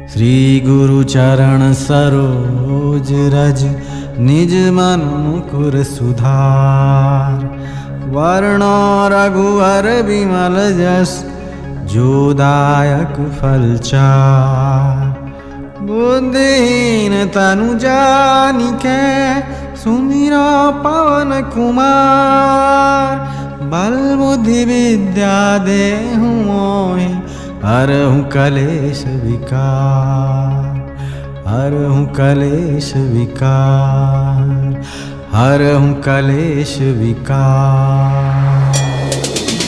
श्री गुरु चरण सरोज रज निज मन मुकुर सुधार। वर्णो रघुवर विमल जस जो दायक फल चार। बुद्धिहीन तनु जानिके सुमिरो पवन कुमार। बल बुद्धि विद्या देहु मोहि हरहु कलेश विकार। हरहु कलेश विकार। हरहु कलेश विकार।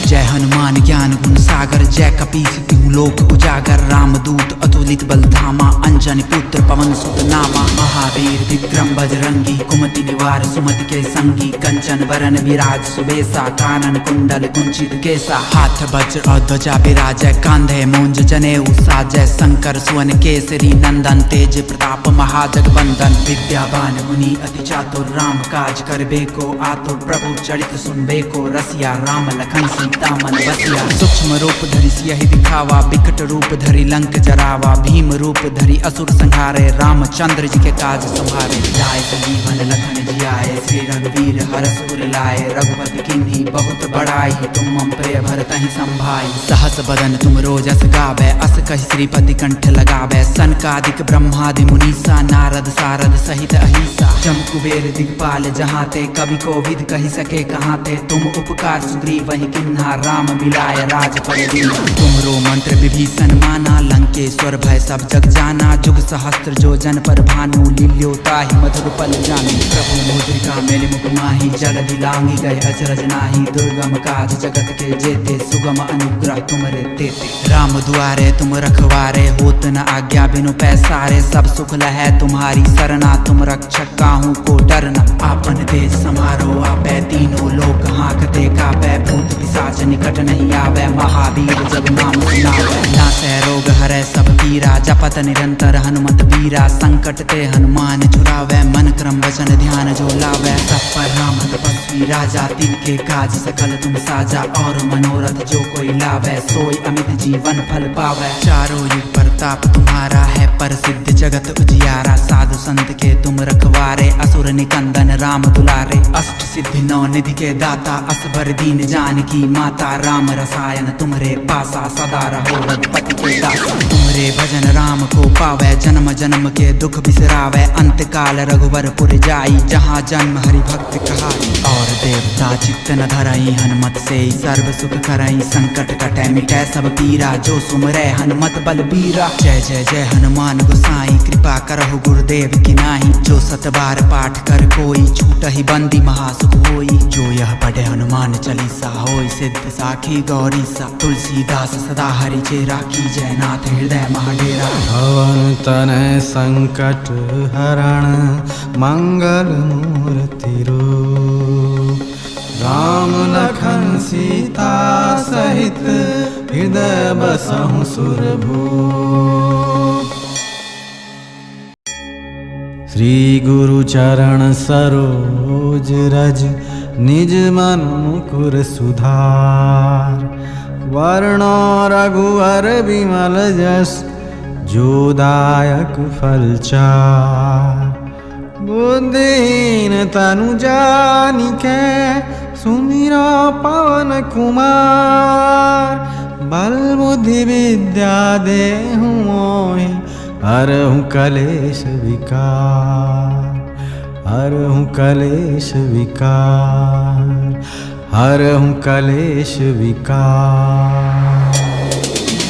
जय हनुमान ज्ञान गुण सागर, जय कपीस तिहु लोक उजागर। रामदूत अतुलित बल धामा, अंजनी पुत्र पवन सुत नामा। महावीर विक्रम बजरंगी, कुमति निवार सुमति के संगी। कंचन बरन विराज सुबेसा, कानन कुंडल कुंचित केसा। हाथ वज्र और ध्वजा विराजय, कांधे मूंज जनेऊ साजय। शंकर सुवन केसरी नंदन, तेज प्रताप महाजगवंदन। विद्यावान मुनि अति चातुर, राम काज करबे को आतुर। प्रभु चरित सुनबे को रसिया, राम लखन सीता मन बसिया। सूक्ष्म रूप धरि सियहि दिखावा, विकट रूप धरि लंक जरावा। भीम रूप धरि असुर संहारे, रामचंद्र जी के काज संभारे। लाए संजीवन लखन जियाए, श्री रघुवीर हरष उर लाए। रघुपति किन्ही बहुत बड़ाई, तुम मम प्रिय भरतहि संभाई। सहस बदन तुम रोजस गावे, अस कहि श्रीपति कंठ लगावे। सनकादिक ब्रह्मादि मुनीसा, नारद सारद सहित अहिसा। जम कुबेर दिगपाल जहाँ ते, कवि कोविद कहि सके कहाँ ते। तुम उपकार सुग्रीव वही किन्हा, राम मिलाय राजपद दीन्हा। तुमरो मंत्र विभीषण माना, लंकेश्वर भय सब जग जाना। जुग सहस्त्र जो जन पर भानु, लील्यो ताहि मधुर पल जानी। प्रभु मुद्रिका मेलि मुख माहि, जल दिलांगी गए अचरज नाही। दुर्गम काज जगत के जेते, सुगम अनुग्रह तुमरे तेते। राम दुआरे तुम रखवारे, होत न आज्ञा बिनु पैसारे। सब सुख लहै तुम्हारी सरना, तुम रक्षक काहू को डरना। आपन देश समारो आपै, तीनों लोक हाँकते कापै। भूत पिशाच निकट नहीं आवे, महावीर जब नाम सुनावे। नासै रोग हरै सब पीरा, जपत निरंतर हनुमत बीरा। संकट ते हनुमान छुड़ावे, मन क्रम वचन ध्यान जो लावे। सब पर राम तपस्वी राजा, तिनके काज सकल तुम साजा। और मनोरथ जो कोई लावे, सोई अमित जीवन फल पावे। चारों युग प्रताप तुम्हारा है, प्रसिद्ध जगत उजियारा। साधु संत के तुम रखवारे, असुर निकंदन राम दुलारे। अष्ट सिद्धि नौ निधि के दाता, असबर दीन जानकी माता। राम रसायन तुम्हरे पासा, सदा रहो रघुपति के दासा। तुम्हरे भजन राम को पावे, जन्म जन्म के दुख बिसरावे। अंत काल रघुवर पुर जाई, जहाँ जन्म हरि भक्त कहाई। और देवता चित्त न धरई, हनुमत से सर्व सुख करई। संकट कटै मिटै सब पीरा, जो सुमरै हनुमत बलबीरा। जय जय जय हनुमान गोसाई, कृपा करहु गुरुदेव की नाही। जो सत बार पाठ कर कोई, छूटहि बंदी महासुख होई। जो यह पढ़े हनुमान चालीसा, होय सिद्ध साखी गौरीसा। तुलसीदास सदा हरि चेरा, की जय नाथ हृदय महाडेरा। पवन तनय संकट हरण, मंगल मूर्ति रूप। राम लखन सीता सहित, हृदय बसहु सुरभूप। श्री गुरु चरण सरोज रज निज मन मुकुर सुधार। वर्णो रघुवर विमल जस जो दायक फल चार। बुद्धिहीन तनु जानिके सुमिरो पवन कुमार। बल बुद्धि विद्या देहु मोहि हरहु कलेश विकार। हरहु कलेश विकार। हरहु कलेश विकार।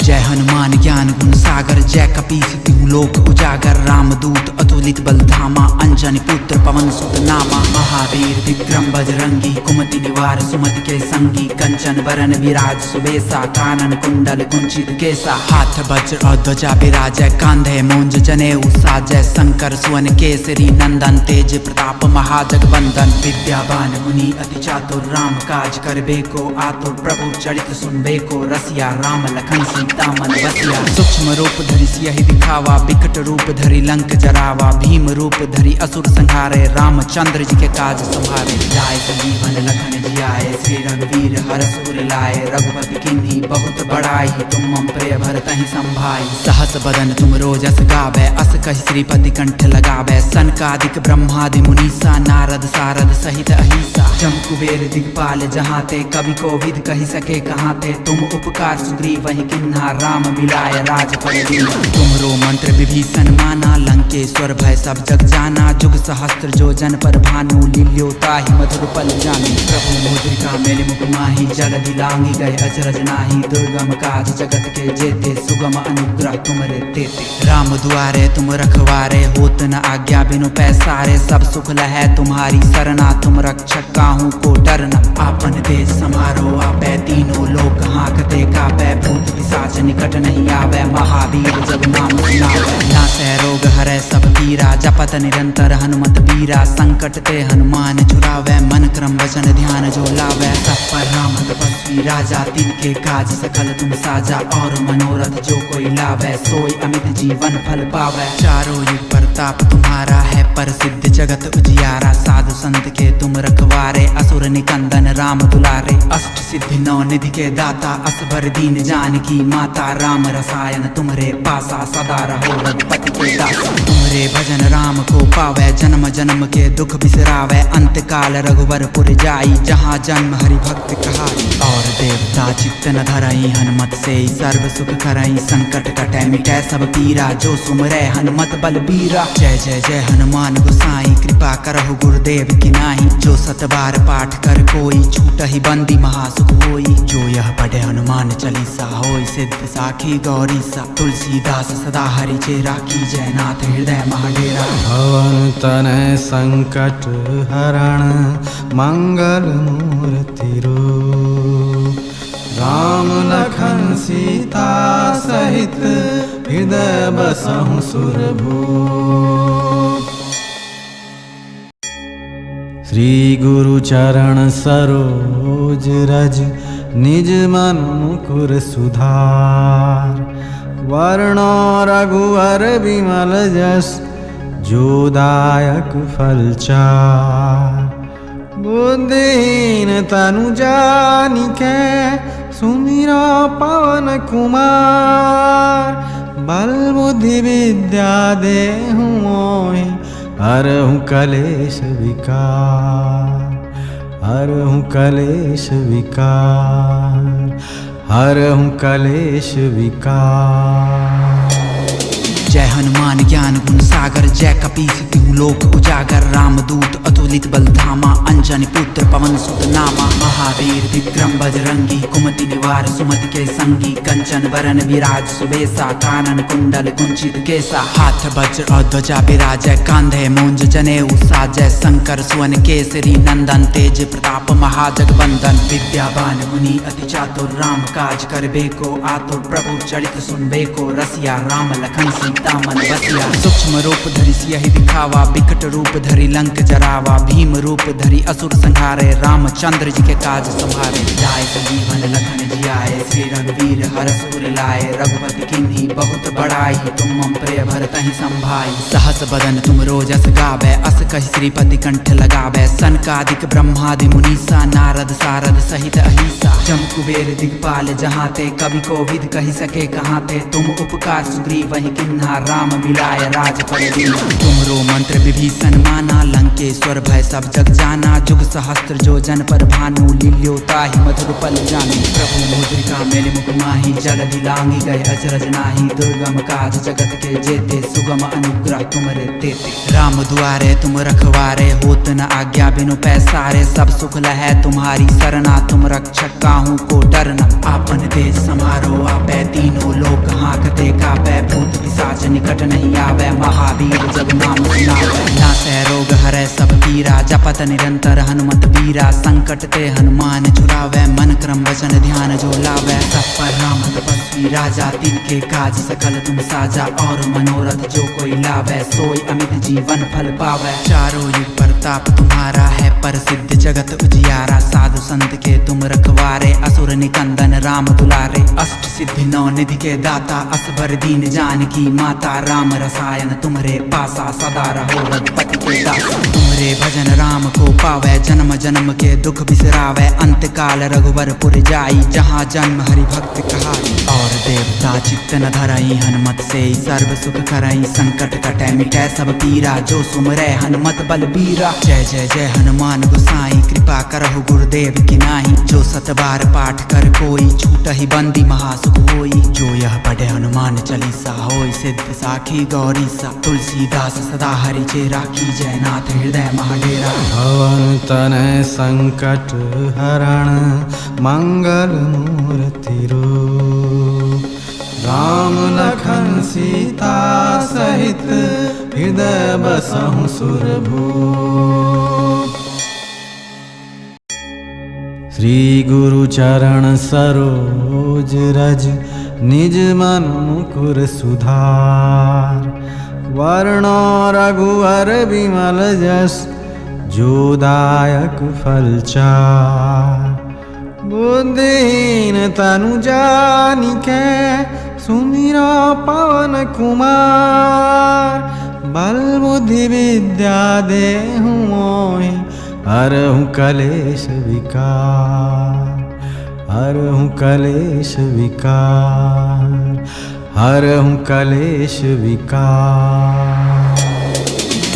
जय हनुमान ज्ञान गुण सागर, जय कपीस तिहु लोक उजागर। रामदूत अतुलित बल धामा, अंजनी पुत्र पवन सुत नामा। महावीर विक्रम बजरंगी, कुमति निवार सुमति के संगी। कंचन बरन विराज सुबेसा, कानन कुंडल कुंचित केसा। हाथ वज्र और ध्वजा विराजय, कांधे मूंज जनेऊ साजय। शंकर सुवन केसरी नंदन, तेज प्रताप महाजगवंदन। विद्यावान मुनि अति चातुर, राम काज करबे को आतुर। प्रभु चरित सुनबे को रसिया, राम लखन सीता मन बसिया। सूक्ष्म रूप धरि धरि सियहि दिखावा, विकट रूप धरि लंक जरावा, भीम रूप धरि असुर संहारे, रामचंद्र जी के काज संभारे। लाए संजीवन लखन जियाए, श्री रघुवीर हरष उर लाए, रघुपति किन्ही बहुत बड़ाई, तुम मम प्रिय भरतहि संभाई। सहस बदन तुम रोजस गावे, अस कहि श्रीपति कंठ लगावे, सनकादिक ब्रह्मादि मुनीसा, नारद सारद सहित अहिसा। जम कुबेर दिगपाल जहाँ ते, कवि को विद कहि सके कहाँ ते, तुम उपकार सुग्रीव वही किन्हा, राम मिलाय राजपद दीन्हा। तुमरो मंत्र विभीषण माना, लंकेश्वर भय सब जग जाना, जुग सहस्त्र जो जन पर भानु, लील्योताहि मधुर पल जानी। प्रभु मुद्रिका मेलि मुख माहि, जलधि लांघि गए अचरज नाही, दुर्गम काज जगत के जेते, सुगम अनुग्रह तुमरे तेते। राम दुआरे तुम रखवारे, होत न आज्ञा बिनु पैसारे, सब सुख लहै तुम्हारी सरना, तुम रक्षक काहू को डरना। आपन तेज समारो आपै, तीनों लोक हाँकते कापै, भूत पिशाच निकट नहीं आवे, महावीर जब नाम सुनावे। नासै रोग हरै सब पीरा, जपत निरंतर हनुमत बीरा, संकट ते हनुमान छुड़ावे, मन क्रम वचन ध्यान जो लावे। सब पर राम तपस्वी राजा, तिनके काज सकल तुम साजा, और मनोरथ जो कोई लावे, सोई अमित जीवन फल पावे। चारों युग प्रताप तुम्हारा है, प्रसिद्ध जगत उजियारा, साधु संत के तुम रखवारे, असुर निकंदन राम दुलारे। अष्ट सिद्धि नौ निधि के दाता, असबर दीन जानकी माता, राम रसायन तुमरे पासा, सदा रहो रघुपति के दासा। तुमरे भजन राम को पावे, जन्म जन्म के दुख बिसरावे, अंत काल रघुवरपुर जाई, जहाँ जन्म हरि भक्त कहाई। और देवता चित्त न धरई, हनुमत से सर्व सुख करई, संकट कटै मिटै सब पीरा, जो सुमरै हनुमत बलबीरा। जय जय जय हनुमान गोसाई, कृपा करहु गुरुदेव की नाही, जो सत बार पाठ कर कोई, छूटहि बंदी महासुख होई। जो यह पढ़े हनुमान चालीसा, होय सिद्ध साखी गौरीसा। तुलसीदास सदा हरि चेरा, कीजय नाथ हृदय महाडेरा। पवन तनय संकट हरण, मंगल मूर्ति रूप, राम लखन सीता सहित, हृदय बसहु सुरभूप। श्री गुरु चरण सरोज रज, निज मन मुकुर सुधार, वर्णो रघुवर विमल जस, जो दायक फल चार। बुद्धिहीन तनु जानिके, सुमिरो पवन कुमार, बल बुद्धि विद्या देहु मोहि, हरहु कलेश विकार, हरहु कलेश विकार, हरहु कलेश विकार। जय हनुमान ज्ञान गुण सागर, जय कपीस तिहु लोक उजागर, रामदूत अतुलित बल धामा, अंजनी पुत्र पवन सुत नामा। महावीर विक्रम बजरंगी, कुमति निवार सुमति के संगी, कंचन बरन विराज सुबेसा, कानन कुंडल कुंचित केसा। हाथ वज्र और ध्वजा विराजय, कांधे मूंज जनेऊ साजय, शंकर सुवन केसरी नंदन, तेज प्रताप महाजगवंदन। विद्यावान गुणी अति चातुर, राम काज करबे को आतुर, प्रभु चरित सुनबे को रसिया, राम लखन सीता मन बसिया। सूक्ष्म रूप धरि सियहि दिखावा, विकट रूप धरि लंक जरावा, भीम रूप धरि असुर संहारे, रामचंद्र जी के काज संभारे। लाए संजीवन लखन जियाए, श्री रघुवीर हरष उर लाए, रघुपति किन्ही बहुत बड़ाई, तुम मम प्रिय भरतहि संभाई। सहस बदन तुम रोजस गावे, अस कहि श्रीपति कंठ लगावे, सनकादिक ब्रह्मादि मुनीसा, नारद सारद सहित अहिसा। जम कुबेर दिगपाल जहाँ ते, कवि को विद कहि सके कहाँ ते, तुम उपकार सुग्रीव वही किन्हा, राम मिलाय राजपद दीन्हा। तुमरो मंत्र विभीषण माना, लंकेश्वर भय सब जग जाना, जुग सहस्त्र जो जन पर भानु, लील्योताहि मधुर पल जानी। प्रभु मुद्रिका मेलि मुख माहि, जलधि लांघि गए अचरज नाही, दुर्गम काज जगत के जेते, सुगम अनुग्रह तुमरे तेते। राम दुआरे तुम रखवारे, होत न आज्ञा बिनु पैसारे, सब सुख लहै तुम्हारी सरना, तुम रक्षक काहू को डरना। आपन तेज समारो आपै, तीनों लोक हाँकते कापै, भूत पिशाच निकट नहीं आवे, महावीर जब नाम सुनावे। नासै रोग हरै सब पीरा, जपत निरंतर हनुमत बीरा। संकट ते हनुमान छुड़ावे, मन क्रम वचन ध्यान जो लावे। सब पर राम तपस्वी राजा, तिनके काज सकल तुम साजा। और मनोरथ जो कोई लावे, सोई अमित जीवन फल पावे। चारों युग प्रताप तुम्हारा है, प्रसिद्ध जगत उजियारा। साधु संत के तुम रखवारे, असुर निकंदन राम दुलारे। अष्ट सिद्धि नौ निधि के दाता, असबर दीन जानकी माता। राम रसायन तुम्हारे पासा, सदा रहो रघुपति के दासा। तुम्हारे भजन राम को पावे, जन्म जन्म के दुख बिसरावे। अंत काल रघुवरपुर जाई, जहाँ जन्म हरि भक्त कहाई। और देवता चित्त न धरई, हनुमत से सर्व सुख करई। संकट कटै मिटै सब पीरा, जो सुमरै हनुमत बलबीरा। जय जय जय हनुमान गोसाई, कृपा करहु गुरुदेव की नाही। जो सत बार पाठ कर कोई, छूटहि बंदी महासुख होई। जो यह पढ़े हनुमान चालीसा, होय सिद्ध साखी गौरी सा। तुलसीदास सदा हरि चेरा, कीजय नाथ हृदय महाडेरा। पवन तनय संकट हरण, मंगल मूर्ति रूप। राम लखन सीता सहित, हृदय बसहु सुरभूप। श्री गुरु चरण सरोज रज, निज मन मुकुर सुधार। वर्णो रघुवर विमल जस, जो दायक फल चार। बुद्धिहीन तनु जानिके, सुमिरो पवन कुमार। बल बुद्धि विद्या देहु मोहि, हरहु कलेश विकार। हरहु कलेश विकार, हरहु कलेश विकार।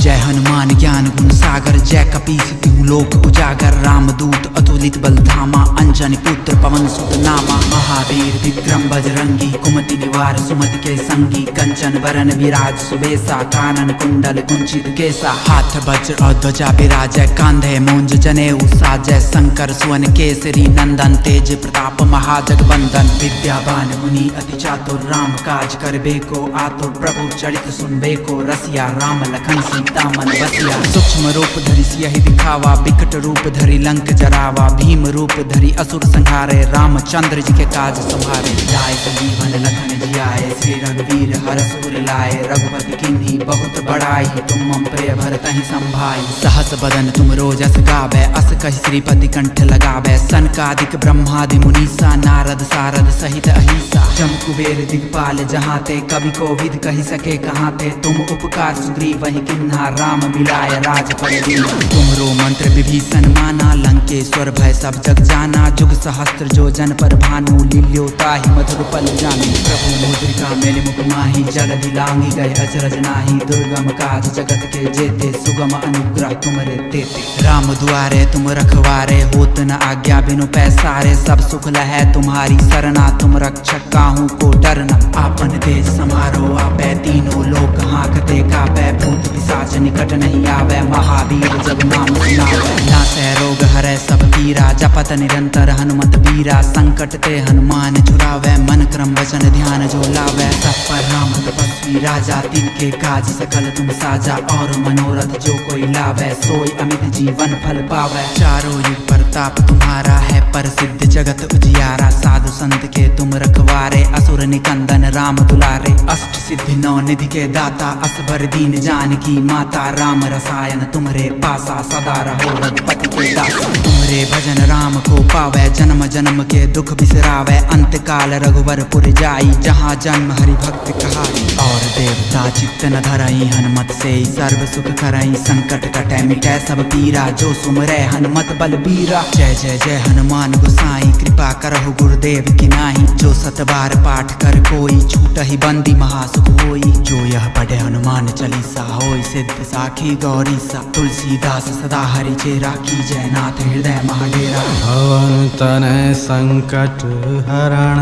जय हनुमान ज्ञान गुण सागर, जय कपीस तिहु लोक उजागर। रामदूत अतुलित बल धामा, अंजनी पुत्र पवन सुत नामा। महावीर विक्रम बजरंगी, कुमति निवार सुमति के संगी। कंचन वरन विराज सुबेसा, कानन कुंडल कुंचित केसा। हाथ वज्र और ध्वजा विराजय, कांधे मूंज जनेऊ साजय। शंकर सुवन केसरी नंदन, तेज प्रताप महाजगवंदन। विद्यावान मुनि अति चातुर, राम काज करबे को आतुर। प्रभु चरित सुनबे को रसिया, राम लखन सीता मन बसिया। सूक्ष्म रूप धरि सियहि दिखावा, विकट रूप धरि लंक जरावा। भीम रूप धरि असुर संहारे, रामचंद्र जी के काज संभारे। लाए संजीवन लखन जियाए, श्री रघुवीर हरष उर लाए। रघुपति किन्ही बहुत बड़ाई, तुम मम प्रिय भरतहि संभाई। सहस बदन तुम रोजस गावे, अस कहि श्रीपति कंठ लगावे। सनकादिक ब्रह्मादि मुनीसा, नारद सारद सहित अहिसा। जम कुबेर दिगपाल जहाँ ते, कवि कोविद कहि सके कहाँ ते। तुम उपकार सुग्रीव वही किन्हा, राम मिलाय राजपद दीन्हा। तुमरो मंत्र विभीषण माना, लंकेश्वर भय सब जग जाना। जुग सहस्त्र जो जन पर भानु, लील्यो ताहि मधुर पल जानी। प्रभु मुद्रिका मेलि मुख माहि, जलधि लांघि गए अचरज नाही। दुर्गम काज जगत के जेते, सुगम अनुग्रह तुमरे तेते। राम दुआरे तुम रखवारे, होत न आज्ञा बिनु पैसारे। सब सुख लहै तुम्हारी सरना, तुम रक्षक काहू को डरना। आपन तेज समारो आपै, तीनों लोक हाँकते कापै। भूत पिशाच निकट नहीं आवे, महावीर जब नाम सुनावे। नासै रोग हरै सब पीरा, जपत निरंतर हनुमत बीरा। संकट ते हनुमान छुड़ावे, मन क्रम वचन ध्यान जो लावे। सब पर राम तपस्वी राजा, तिनके काज सकल तुम साजा। और मनोरथ जो कोई लावे, सोई अमित जीवन फल पावे। चारों युग प्रताप तुम्हारा है, प्रसिद्ध जगत उजियारा। साधु संत के तुम रखवारे, असुर निकंदन राम दुलारे। अष्ट सिद्धि नौ निधि के दाता, असबर दीन जानकी माता। राम रसायन तुम्हारे पासा, सदा रहो रघुपति के दासा। तुम्हारे भजन राम को पावे, जन्म जन्म के दुख बिसरावे। अंत काल रघुवरपुर जाई, जहाँ जन्म हरि भक्त कहाई। और देवता चित्त न धरई, हनुमत से सर्व सुख करई। संकट कटै मिटै सब पीरा, जो सुमरै हनुमत बलबीरा। जय जय जय हनुमान गोसाई, कृपा करहु गुरुदेव की नाही। जो सत बार पाठ कर कोई, छूटहि बंदी महासुख होई। जो यह पढ़े हनुमान चालीसा, होय सिद्ध साखी गौरी सा। तुलसीदास सदा हरि चेरा, कीजय नाथ हृदय महाडेरा। पवन तनय संकट हरण,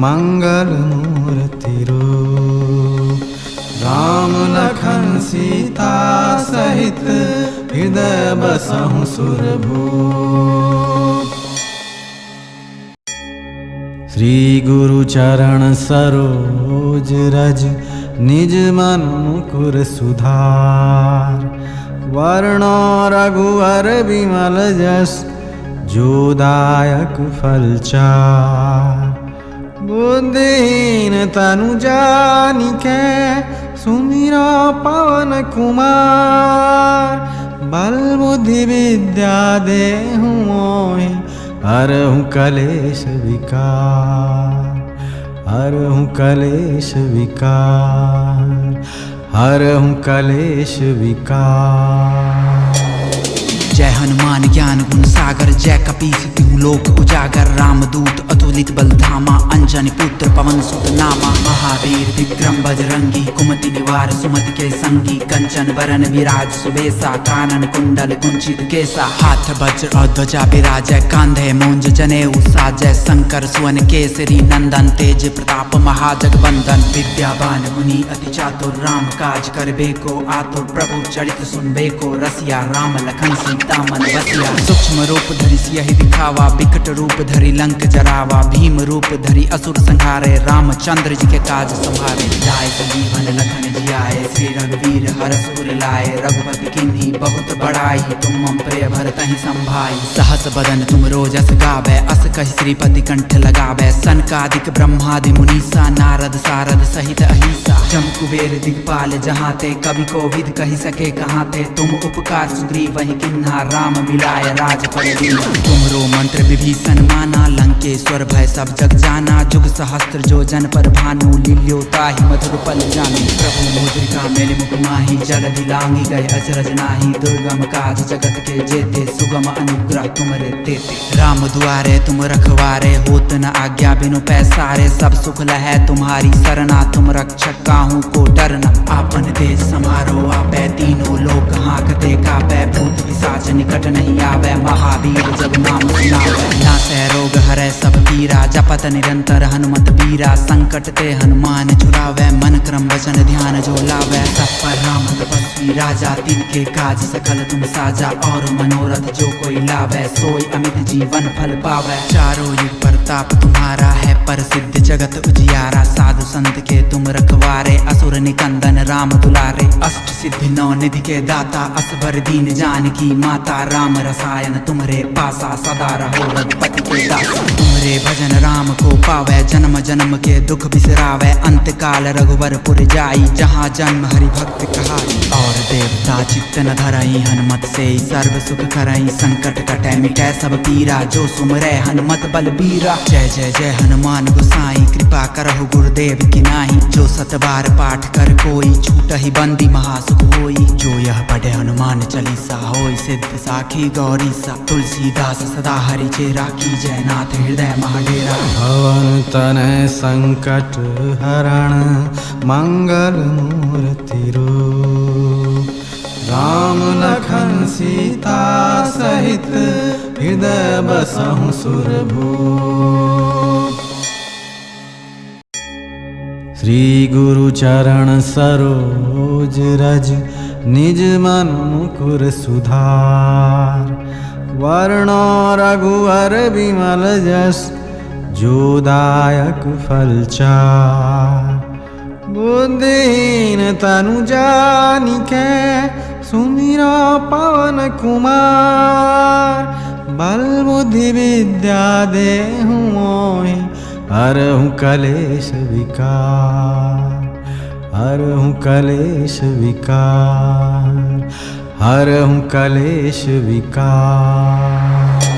मंगल मूर्ति रूप। राम लखन सीता सहित, हृदय बसहु सुरभूप। श्री गुरु चरण सरोज रज निज मन मुकुर सुधार। वर्णो रघुवर विमल जस जो दायक फल चार। बुद्धिहीन तनु जानिके सुमिरो पवन कुमार। बल बुद्धि विद्या देहु मोहि हरहु कलेश विकार। हरहु कलेश विकार। हरहु कलेश विकार। जय हनुमान ज्ञान गुण सागर जय कपीस तिहु लोक उजागर। रामदूत अतुलित बल धामा अंजनी पुत्र पवन सुत नामा। महावीर विक्रम बजरंगी कुमति निवार सुमति के संगी। कंचन बरन विराज सुबेसा कानन कुंडल कुंचित केसा। हाथ वज्र और ध्वजा विराजय कांधे मूंज जनेऊ साजय। शंकर सुवन केसरी नंदन तेज प्रताप महाजगवंदन। विद्यावान मुनि अति चातुर राम काज करबे को आतुर। प्रभु चरित सुनबे को रसिया राम लखन सीता मन बसिया। सूक्ष्म रूप धरि सियहि दिखावा विकट रूप धरि लंक जरावा। भीम रूप धरि असुर संहारे रामचंद्र जी के काज संभारे। लाए संजीवन लखन जियाए श्री रघुवीर हरष उर लाए। रघुपति किन्ही बहुत बड़ाई तुम मम प्रिय भरतहि संभाई। सहस बदन तुम रोजस गावे अस कहि श्रीपति कंठ लगावे। सनकादिक ब्रह्मादि मुनीसा नारद सारद सहित अहिसा। जम कुबेर दिगपाल जहाँ ते कवि को विद कहि सके कहाँ थे। तुम उपकार सुग्रीव वही किन्हा राम मिलाय राजपद दीन्हा। तुमरो मंत्र विभीषण माना लंकेश्वर भय सब जग जाना। जुग सहस्त्र जो जन पर भानु लील्यो ताहि मधुर पल जानी। प्रभु मुद्रिका मेलि मुख माहि जल दिलांगी गए अचरज नाही। दुर्गम काज जगत के जेते सुगम अनुग्रह तुमरे तेते। राम दुआरे तुम रखवारे होत न आज्ञा बिनु पैसारे। सब सुख लहै तुम्हारी सरना तुम रक्षक काहू को डरना। आपन तेज समारो आपै तीनों लोक हाँकते कापै। भूत पिशाच निकट नहीं आवे महावीर जब नाम सुनावे। नासै रोग हरै सब पीरा जपत निरंतर हनुमत बीरा। संकट ते हनुमान छुड़ावे मन क्रम वचन ध्यान जो लावे। सब पर राम तपस्वी राजा तिनके काज सकल तुम साजा। और मनोरथ जो कोई लावे सोई अमित जीवन फल पावे। चारों युग प्रताप तुम्हारा है प्रसिद्ध जगत उजियारा। साधु संत के तुम रखवारे असुर निकंदन राम दुलारे। अष्ट सिद्धि नौ निधि के दाता असबर दीन जानकी माता। राम रसायन तुमरे पासा सदा रहो रघुपति के दासा। तुमरे भजन राम को पावे जन्म जन्म के दुख बिसरावे। अंत काल रघुवर पुर जाई जहाँ जन्म हरि भक्त कहाई। और देवता चित्त न धरई हनुमत से सर्व सुख करई। संकट कटै मिटै सब पीरा जो सुमरै हनुमत बलबीरा। जय जय जय हनुमान गोसाई कृपा करहु गुरुदेव की नाही। जो सत बार पाठ कर कोई छूटहि बंदी महासुख होई। जो यह पढ़े हनुमान चालीसा होई सिद्ध साखी गौरी सा। तुलसीदास सदा हरि चेरा की जय नाथ हृदय महाडेरा। पवन तनय संकट हरण मंगल मूर्ति रूप। राम लखन सीता सहित हृदय बसहु सुरभूप। श्री गुरु चरण सरोज रज निज मन मुकुर सुधार। वर्णो रघुवर विमल जस जो दायक फल चार। बुद्धिहीन तनु जानिके सुमिरो पवन कुमार। बल बुद्धि विद्या देहु मोहि हरहु कलेश विकार। हरहु कलेश विकार। हरहु कलेश विकार।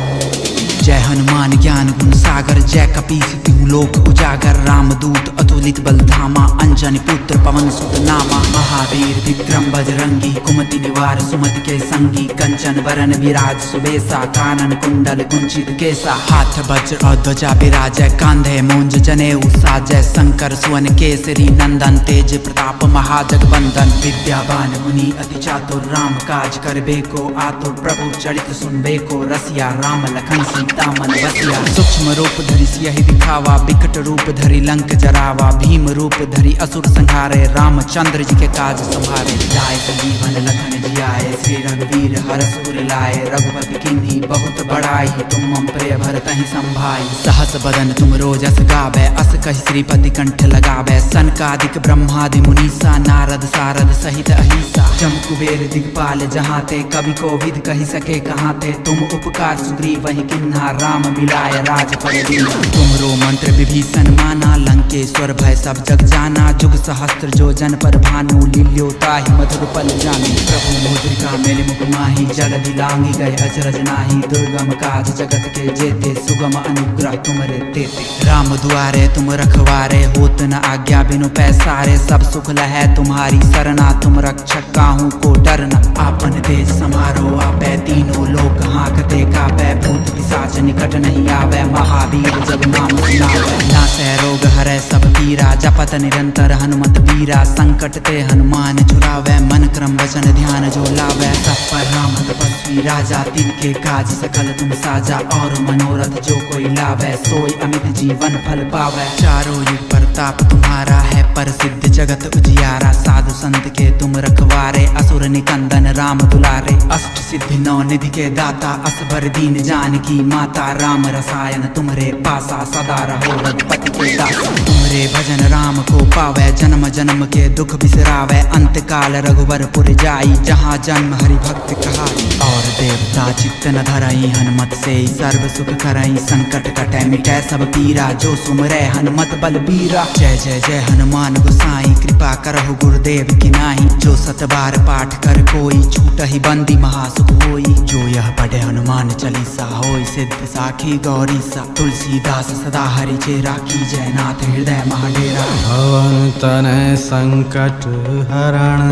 जय हनुमान ज्ञान गुण सागर जय कपीस तिहु लोक उजागर। रामदूत अतुलित बल धामा अंजनी पुत्र पवन सुत नामा। महावीर विक्रम बजरंगी कुमति निवार सुमति के संगी। कंचन बरन विराज सुबेसा कानन कुंडल कुंचित केसा। हाथ वज्र और ध्वजा विराजय कांधे मूंज जनेऊ साजय। शंकर सुवन केसरी नंदन तेज प्रताप महाजगवंदन। विद्यावान मुनि अति चातुर राम काज करबे को आतुर। प्रभु चरित सुनबे को रसिया राम लखन सीता सीता मन बसिया। सूक्ष्म रूप धरि सियहि दिखावा, बिकट रूप धरि लंक जरावा, भीम रूप धरि असुर संहारे, रामचंद्र जी के काज संभारे। लाए संजीवन लखन जियाए, श्री रघुवीर हरष उर लाए, रघुपति किन्हीं बहुत बड़ाई, तुम मम प्रिय भरतहि संभाई। सहस बदन तुम रोजस गावे, अस कहि श्रीपति कंठ लगावे, सनकादिक ब्रह्मादि मुनीसा, नारद सारद सहित अहिसा। जम कुबेर दिगपाल जहाँ ते, कवि कोविद कहि सके कहाँ ते, तुम उपकार सुग्रीव वही किन्हा, राम मिलाय राजपद दीन्हा। तुमरो मंत्र विभीषण माना, लंकेश्वर भय सब जग जाना, जुग सहस्त्र जो जन पर भानु, लील्यो ताहि मधुर पल जानी। प्रभु मुद्रिका मेलि मुख माहि, जगति लांघि गए अचरज नाही, दुर्गम काज जगत के जेते, सुगम अनुग्रह तुमरे तेते। राम दुआरे तुम रखवारे, होत न आज्ञा बिनु पैसारे, सब सुख लहै तुम्हारी सरना, तुम रक्षक काहू को डरना। आपन तेज समारो आपै, तीनों लोक हाँकते कापै, भूत पिशाच निकट नहीं आवे, महावीर जब नाम सुनावे। नासै रोग हरै सब पीरा, जपत निरंतर हनुमत बीरा, संकट ते हनुमान छुड़ावे, मन क्रम वचन ध्यान जो लावे। सब पर राम तपस्वी राजा, तिनके काज सकल तुम साजा, और मनोरथ जो कोई लावे, सोई अमित जीवन फल पावे। चारों युग प्रताप तुम्हारा है, प्रसिद्ध जगत उजियारा, साधु संत के तुम रखवारे, असुर निकंदन राम दुलारे। अष्ट सिद्धि नौ निधि के दाता, असबर दीन जानकी माता, राम रसायन तुमरे पासा, सदा रहो रघुपति के दासा। तुमरे भजन राम को पावे, जन्म जन्म के दुख बिसरावे, अंत काल रघुवरपुर जाई, जहाँ जन्म हरि भक्त कहाई। और देवता चित्त न धरई, हनुमत से सर्व सुख करई, संकट कटै मिटै सब पीरा, जो सुमरै हनुमत बलबीरा। जय जय जय हनुमान गोसाई, कृपा करहु गुरुदेव की नाही, जो सत बार पाठ कर कोई, छूटहि बंदी महासुख होई। जो यह पढ़े हनुमान चालीसा, होय सिद्ध साखी गौरी सा। तुलसीदास सदा हरि चेरा, कीजय नाथ हृदय महाडेरा। पवन तनय संकट हरण,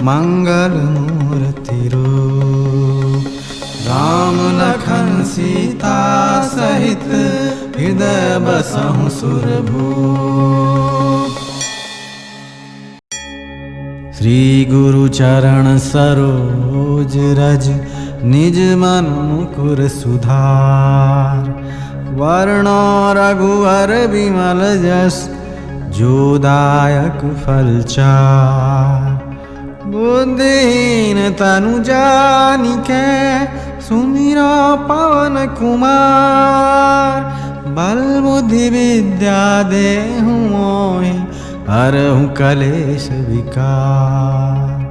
मंगल मूर्ति रूप, राम लखन सीता सहित, हृदय बसहु सुरभूप। श्री गुरु चरण सरोज रज, निज मन मुकुर सुधार, वर्णो रघुवर विमल जस, जो दायक फल चार। बुद्धिहीन तनु जानिके, सुमिरो पवन कुमार, बल बुद्धि विद्या देहु मोहि, हरहु कलेश विकार,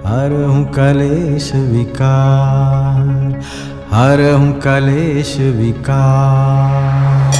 हरहु कलेश विकार, हरहु कलेश विकार।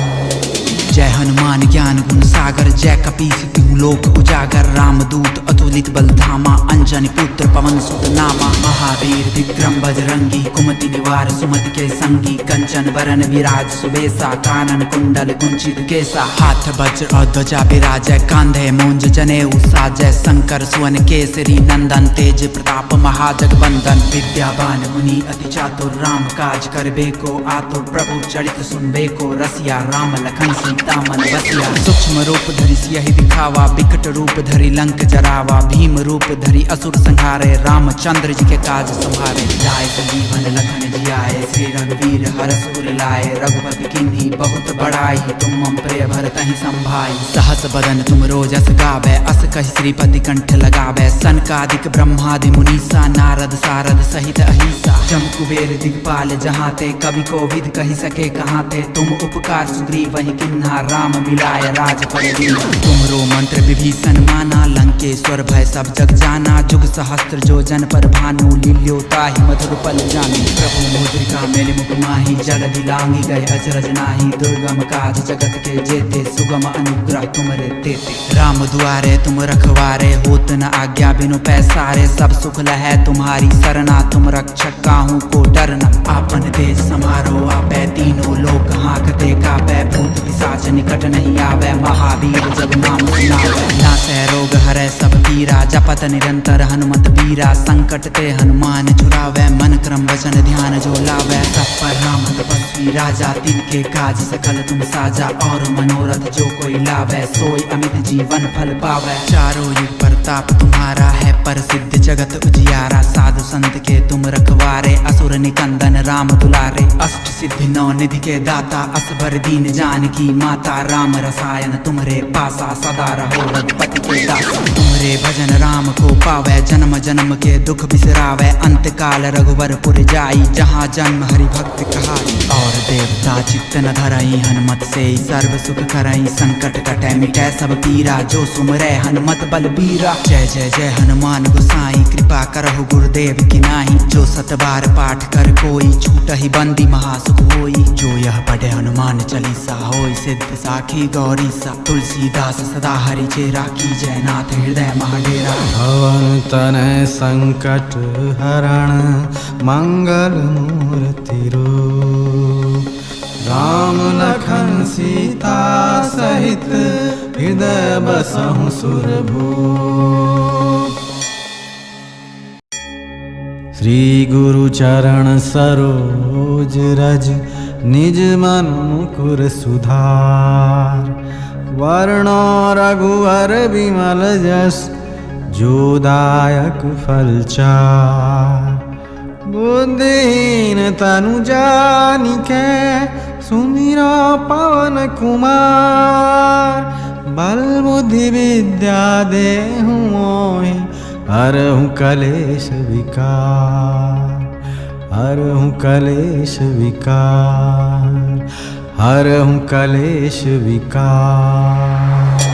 जय हनुमान ज्ञान गुण सागर, जय कपीस तिहु लोक उजागर, रामदूत अतुलित बल धामा, अंजनी पुत्र पवन सुत नामा। महावीर विक्रम बजरंगी, कुमति निवार सुमति के संगी, कंचन बरन विराज सुबेसा, कानन कुंडल कुंचित केसा। हाथ वज्र और ध्वजा विराजय, कांधे मूंज जनेऊ साजय, शंकर सुवन केसरी नंदन, तेज प्रताप महाजगवंदन। विद्यावान मुनि अति चातुर, राम काज करबे को आतुर, प्रभु चरित सुनबे को रसिया, राम लखन सीता मन बसिया। सूक्ष्म रूप धरि सियहि दिखावा, बिकट रूप धरि लंक जरावा, भीम रूप धरि असुर संहारे, रामचंद्र जी के काज संभारे। लाए संजीवन लखन जियाए, श्री रघुवीर हरष उर लाए, रघुपति किन्हीं बहुत बड़ाई, तुम मम प्रिय भरतहि संभाई। सहस बदन तुम रोजस गावे, अस कहि श्रीपति कंठ लगावे, सनकादिक ब्रह्मादि मुनीसा, नारद सारद सहित अहिसा। जम कुबेर दिगपाल जहाँ ते, कवि कोविद कहि सके कहाँ ते, तुम उपकार सुग्रीव वही किन्हा, राम मिलाय राजपद दीन्हा। तुमरो मंत्र विभीषण माना, लंकेश्वर भय सब जग जाना, जुग सहस्त्र जो जन पर भानु, लील्यो ताहि मधुर पल जानी। प्रभु मुद्रिका मेलि मुख माहि, जगति लांघि गए अचरज नाही, दुर्गम काज जगत के जेते, सुगम अनुग्रह तुमरे तेते। राम दुआरे तुम रखवारे, होत न आज्ञा बिनु पैसारे, सब सुख लहै तुम्हारी सरना, तुम रक्षक काहू को डरना। आपन तेज समारो आपै, तीनों लोक हाँकते कापै, भूत पिशाच निकट नहीं आवे, महावीर जब नाम सुनावे। नासै रोग हरै सब पीरा, जपत निरंतर हनुमत बीरा, संकट ते हनुमान छुड़ावे, मन क्रम वचन ध्यान जो लावे। सब पर राम तपस्वी राजा, तिनके काज सकल तुम साजा, और मनोरथ जो कोई लावे, सोई अमित जीवन फल पावे। चारों युग प्रताप तुम्हारा है, प्रसिद्ध जगत उजियारा, साधु संत के तुम रखवारे, असुर निकंदन राम दुलारे। अष्ट सिद्धि नौ निधि के दाता, असबर दीन जानकी माता, राम रसायन तुम्हारे पासा, सदा रहो रघुपति के दासा। तुम्हारे भजन राम को पावे, जन्म जन्म के दुख बिसरावे, अंत काल रघुवरपुर जाई, जहाँ जन्म हरि भक्त कहाई। और देवता चित्त न धरई, हनुमत से सर्व सुख करई, संकट कटे मिटे सब पीरा, जो सुमरे हनुमत बलबीरा। जय जय जय हनुमान गोसाई, कृपा करहु गुरुदेव की नाही, जो सत बार पाठ कर कोई, छूट ही बंदी महासुख होई। जो यह पढ़े हनुमान चालीसा, होई सिद्ध साखी गौरी सा, तुलसीदास सदा हरि चेरा, की जय नाथ हृदय महाडेरा। भवन तनय संकट हरण, मंगल मूर्ति रूप, राम लखन सीता सहित, हृदय बसहु सुरभूप। श्री गुरु चरण सरोज रज, निज मन मुकुर सुधार, वर्णो रघुवर विमल जस, जो दायक फल चार। बुद्धिहीन तनु जानिके, सुमिरो पवन कुमार, बल बुद्धि विद्या देहु मोहि, हरहु कलेश विकार, हरहु कलेश विकार, हरहु कलेश विकार।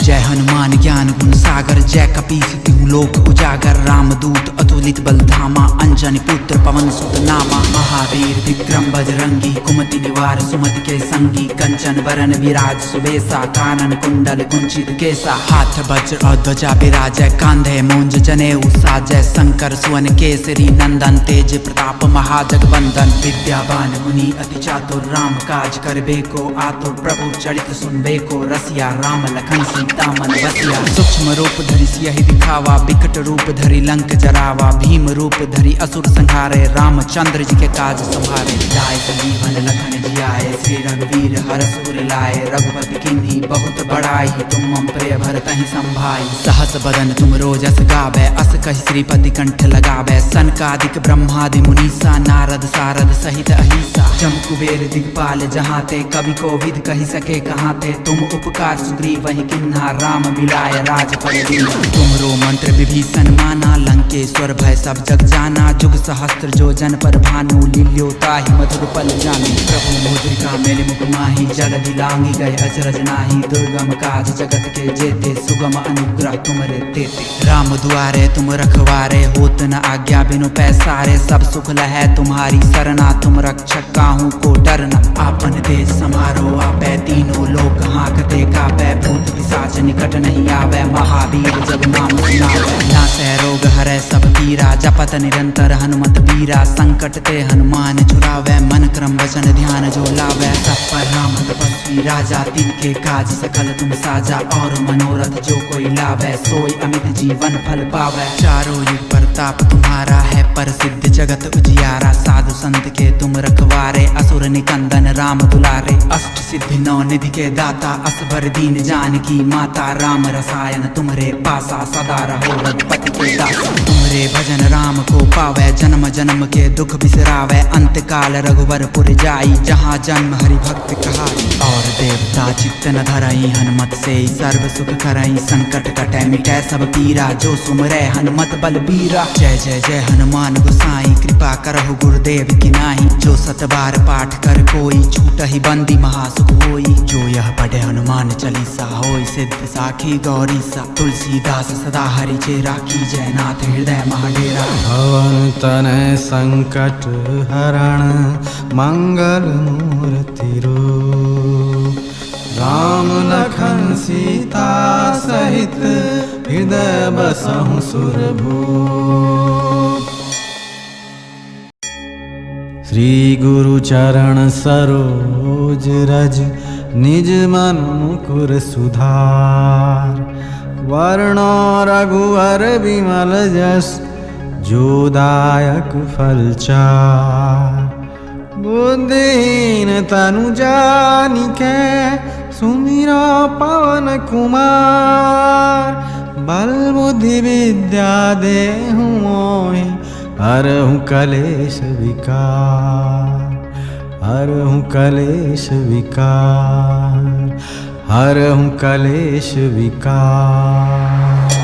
जय हनुमान ज्ञान गुण सागर, जय कपीस तिहु लोक उजागर, रामदूत अतुलित बल धामा, अंजनी पुत्र पवन सुत नामा। महावीर विक्रम बजरंगी, कुमति निवार सुमति के संगी, कंचन बरन विराज सुबेसा, कानन कुंडल कुंचित केसा। हाथ वज्र और ध्वजा विराजय, कांधे मूंज जनेऊ साजय, शंकर सुवन केसरी नंदन, तेज प्रताप महाजगवंदन। विद्यावान मुनि अति चातुर, राम काज करबे को आतुर, प्रभु चरित सुनबे को रसिया, राम लखन सीता मन बसिया। सूक्ष्म रूप धरि सियहि दिखावा, विकट रूप धरि लंक जरावा, भीम रूप धरि असुर संहारे, रामचंद्र जी के काज संभारे। लाए संजीवन लखन जियाए, श्री रघुवीर हरष उर लाए, रघुपति किन्ही बहुत बड़ाई, तुम मम प्रिय भरतहि संभाई। सहस बदन तुम रोजस गावे, अस कहि श्रीपति कंठ लगावे, सनकादिक ब्रह्मादि मुनीसा, नारद सारद सहित अहिसा। जम कुबेर दिगपाल जहाँ ते, कवि को विद कहि सके कहाँ ते, तुम उपकार सुग्रीव वही किन्हा, राम मिलाय राजपद दीन्हा। तुमरो मंत्र विभीषण माना, लंकेश्वर भय सब जग जाना, जुग सहस्त्र जो जन पर भानु, लील्योताहि मधुर पल जानी। प्रभु मुद्रिका मेलि मुख माहि, जल दिलांगी गए अचरज नाही, दुर्गम काज जगत के जेते, सुगम अनुग्रह तुमरे तेते। राम दुआरे तुम रखवारे, होत न आज्ञा बिनु पैसारे, सब सुख लहै तुम्हारी सरना, तुम रक्षक काहू को डरना। आपन तेज समारो आपै, तीनों लोक हाँकते कापै, भूत पिशाच निकट नहीं आवे, महावीर जब नाम सुनावे। नासै रोग हरै सब पीरा, जपत निरंतर हनुमत बीरा, संकट ते हनुमान छुड़ावे, मन क्रम वचन ध्यान जो लावे। सब पर राम तपस्वी राजा, तिनके काज सकल तुम साजा, और मनोरथ जो कोई लावे, सोई अमित जीवन फल पावे। चारों युग प्रताप तुम्हारा है, प्रसिद्ध जगत उजियारा, साधु संत के तुम रखवारे, असुर निकंदन राम दुलारे। अष्ट सिद्धि नौ निधि के दाता, असबर दीन जानकी माता, राम रसायन तुम्हारे पासा, सदा रहो रघुपति के दासा। तुम्हारे भजन राम को पावे, जन्म जन्म के दुख बिसरावे, अंत काल रघुवरपुर जाई, जहाँ जन्म हरि भक्त कहाई। और देवता चित्त न धरई, हनुमत से सर्व सुख करई, संकट कटे मिटे सब पीरा, जो सुमरे हनुमत बलबीरा। जय जय जय हनुमान गोसाई, कृपा करहु गुरुदेव की नाही, जो सत बार पाठ कर कोई, छूट ही बंदी महासुख होई। जो यह पढ़े हनुमान चालीसा, होई सिद्ध साखी गौरी सा, तुलसीदास सदा हरि चेरा, की जय नाथ हृदय महाडेरा। भवन तनय संकट हरण, मंगल मूर्ति रूप, राम लखन सीता सहित, हृदय बसहु सुरभूप। श्री गुरु चरण सरोज रज, निज मन मुकुर सुधार, वर्णो रघुवर विमल जस, जो दायक फल चार। बुद्धिहीन तनु जानिके, सुमिरो पवन कुमार, बल बुद्धि विद्या देहु मोहि हरहु कलेश विकार, हरहु कलेश विकार, हरहु कलेश विकार।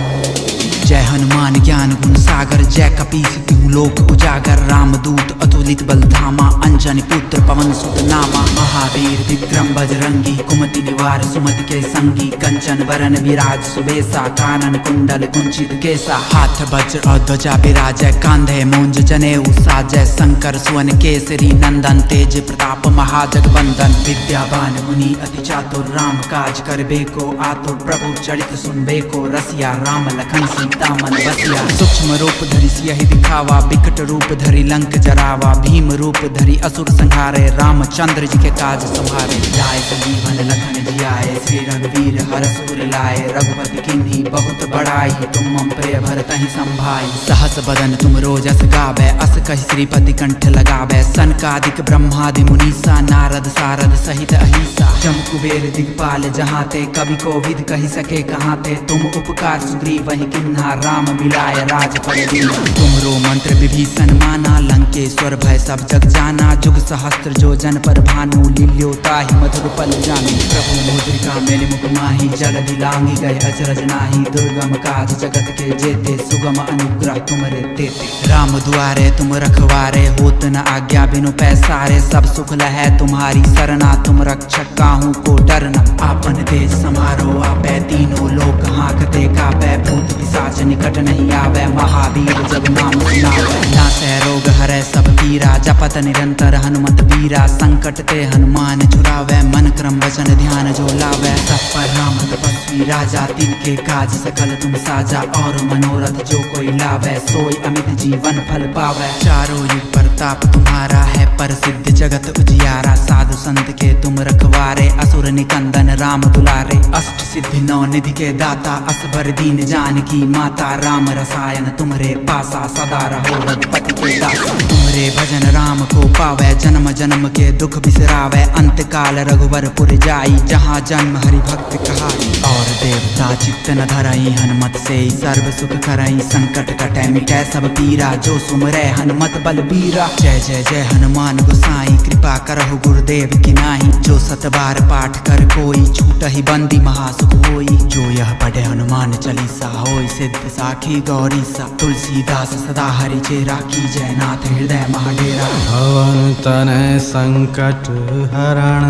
जय हनुमान ज्ञान गुण सागर, जय कपीस तिहु लोक उजागर। रामदूत अतुलित बल धामा, अंजनी पुत्र पवन सुत नामा। महावीर विक्रम बजरंगी, कुमति निवार सुमति के संगी। कंचन बरन विराज सुबेसा, कानन कुंडल कुंचित केसा। हाथ वज्र और ध्वजा विराजय, कांधे मूंज जनेऊ साजय। शंकर सुवन केसरी नंदन, तेज प्रताप महाजगवंदन। विद्यावान मुनि अति चातुर, राम काज करबे को आतुर। प्रभु चरित सुनबे को रसिया, राम लखन सीता मन बसिया। सूक्ष्म रूप धरि सियहि दिखावा, विकट रूप धरि लंक जरावा। भीम रूप धरि असुर संहारे, रामचंद्र जी के काज संभारे। लाए संजीवन लखन जियाए, श्री रघुवीर हरष उर लाए। रघुपति किन्ही बहुत बड़ाई, तुम मम प्रिय भरतहि संभाई। सहस बदन तुम रोजस गावे, अस कहि श्रीपति कंठ लगावे। सनकादिक ब्रह्मादि मुनीसा, नारद सारद सहित अहिसा। जम कुबेर दिगपाल जहाँ ते, कवि कोविद कहि सके कहाँ ते। तुम उपकार सुग्रीव वही किन्हा, राम मिलाय राजपद दीन्हा। तुमरो मंत्र विभीषण माना, लंकेश्वर भय सब जग जाना। जुग सहस्त्र जो जन पर भानु, लील्यो ताहि मधुर पल जानी। प्रभु मुद्रिका मेलि मुख माहि, जलधि लांघि गए अचरज नाही। दुर्गम काज जगत के जेते, सुगम अनुग्रह तुमरे तेते। राम दुआरे तुम रखवारे, होत न आज्ञा बिनु पैसारे। सब सुख लहै तुम्हारी सरना, तुम रक्षक काहू को डरना। आपन तेज समारो आपै, तीनों लोक हाँकते कापै। भूत पिशाच निकट नहीं आवे, महावीर जब नाम सुनावे। नासै रोग हरै सब पीरा, जपत निरंतर हनुमत बीरा। संकट ते हनुमान छुड़ावे, मन क्रम वचन ध्यान जो लावे। सब पर राम तपस्वी राजा, तिनके काज सकल तुम साजा। और मनोरथ जो कोई लावे, सोई अमित जीवन फल पावे। चारों युग प्रताप तुम्हारा है, प्रसिद्ध जगत उजियारा। साधु संत के तुम रखवारे, असुर निकंदन राम दुलारे। अष्ट सिद्धि नौ निधि के दाता, असबर दीन जानकी माता। राम रसायन तुम्हारे पासा, सदा रहो रघुपति के दासा। तुम्हारे भजन राम को पावे, जन्म जन्म के दुख बिसरावे। अंत काल रघुवरपुर जाई, जहाँ जन्म हरि भक्त कहाई। और देवता चित्त न धरई, हनुमत से सर्व सुख करई। संकट कटै मिटै सब पीरा, जो सुमरै हनुमत बलबीरा। जय जय जय हनुमान गोसाई, कृपा करहु गुरुदेव की नाई। जो सत बार पाठ कर कोई, छूटहि बंदी महासुख होई। जो यह पढ़े हनुमान चालीसा, होई सिद्ध साखी गौरी सा। तुलसीदास सदा हरि चेरा, कीजय नाथ हृदय महाडेरा। पवन तनय संकट हरण,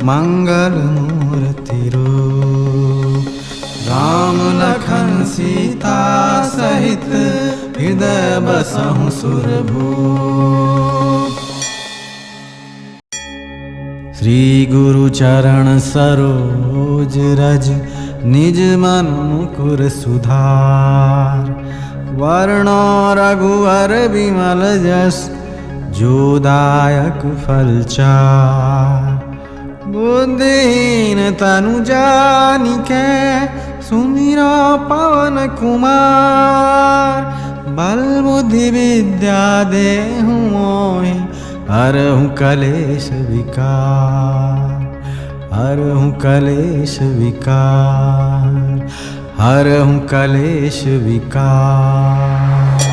मंगल मूर्ति रूप। राम लखन सीता सहित, हृदय बसहु सुरभूप। श्री गुरु चरण सरोज रज, निज मन मुकुर सुधार। वर्णो रघुवर विमल जस, जो दायक फल चार। बुद्धिहीन तनु जानिके, सुमिरो पवन कुमार। बल बुद्धि विद्या देहु मोहि, हरहु कलेश विकार, हरहु कलेश विकार, हरहु कलेश विकार।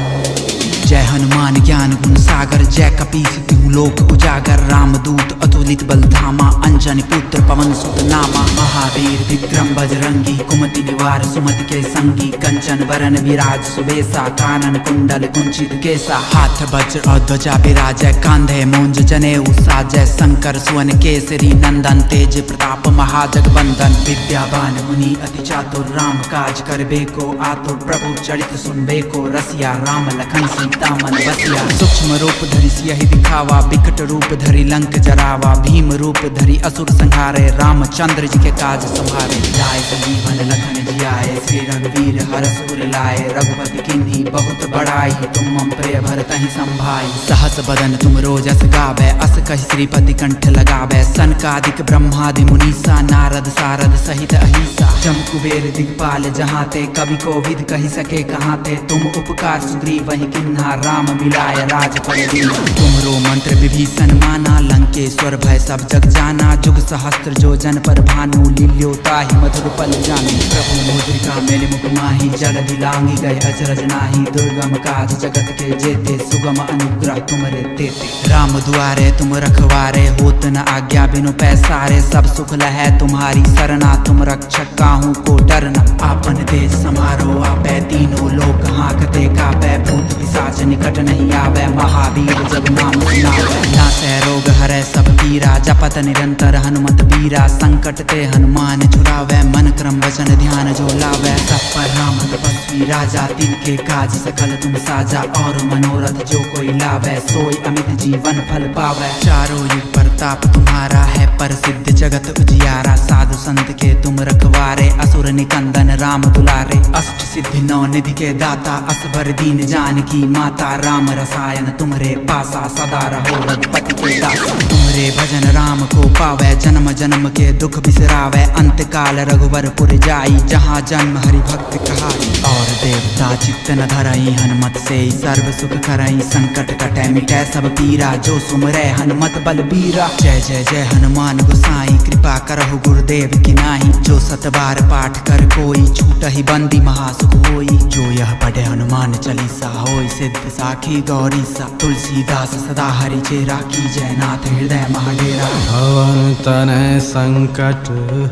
जय हनुमान ज्ञान गुण सागर, जय कपीस तिहु लोक उजागर। रामदूत अतुलित बल धामा, अंजनी पुत्र पवन सुत नामा। महावीर विक्रम बजरंगी, कुमति निवार सुमति के संगी। कंचन बरन विराज सुबेसा, कानन कुंडल कुंचित केसा। हाथ वज्र और ध्वजा विराजय, कांधे मूंज जनेऊ साजय। शंकर सुवन केसरी नंदन, तेज प्रताप महाजगवंदन। विद्यावान मुनि अति चातुर, राम काज करबे को आतुर। प्रभु चरित सुनबे को रसिया, राम लखन सीता मन बसिया। सूक्ष्म रूप धरि सियहि दिखावा, विकट रूप धरि लंक जरावा। भीम रूप धरि असुर संहारे, रामचंद्र जी के काज संभारे। लाए संजीवन लखन जियाए, श्री रघुवीर हरष उर लाए। रघुपति किन्ही बहुत बड़ाई, तुम मम प्रिय भरतहि संभाई। सहस बदन तुम रोजस गावे, अस कहि श्रीपति कंठ लगावे। सनकादिक ब्रह्मादि मुनीसा, नारद सारद सहित अहिसा। जम कुबेर दिगपाल जहाँ ते, कवि कोविद कहि सके कहाँ ते। तुम उपकार सुग्रीव वही किन्हा, किन्हा राम मिलाय राज पर दीना। तुम्हरो मंत्र विभीषण माना लंकेश्वर भय सब जग जाना। जुग सहस्त्र जो जन पर भानु लील्यो ताहि मधुर पल जानी। प्रभु मुद्रिका मेलि मुख माही जल दिलांगी गए अचरज नाही। दुर्गम काज जगत के जेते सुगम अनुग्रह तुमरे तेते। राम दुआरे तुम रखवारे होत न आज्ञा बिनु पैसारे। सब सुख लहै तुम्हारी सरना तुम रक्षक काहू को डरना। आपन देश समारो आपै तीनों लोक हाँकते कापै। भूत पिशाच निकट नहीं आवे महावीर जब नाम सुनावे। नासै रोग हरै सब पीरा जपत निरंतर हनुमत बीरा। संकट ते हनुमान छुड़ावे मन क्रम वचन ध्यान जो लावे। सब पर राम तपस्वी राजा तिनके काज सकल तुम साजा। और मनोरथ जो कोई लावे सोई अमित जीवन फल पावे। चारों युग प्रताप तुम्हारा है प्रसिद्ध जगत उजियारा। साधु संत के तुम रखवारे असुर निकंदन राम दुलारे। अष्ट सिद्धि नौ निधि के दाता असबर दीन जानकी माता। राम रसायन तुम्हारे पासा सदा रहो रघुपति के दासा। तुम्हारे भजन राम को पावे जन्म जन्म के दुख बिसरावे। अंत काल रघुवरपुर जाई जहाँ जन्म हरि भक्त कहाई। और देवता चित्त न धरई हनुमत से सर्व सुख करई। संकट कटै मिटै सब पीरा जो सुमरै हनुमत बलबीरा। जय जय जय हनुमान गोसाई कृपा करहु गुरुदेव की नाही। जो सत बार पाठ कर कोई छूटहि बंदी महासुख होई। जो यह पढ़े हनुमान चालीसा होई सिद्ध साखी गौरी सा। तुलसीदास सदा हरि चेरा की जय नाथ हृदय महाडेरा। भवन तनय संकट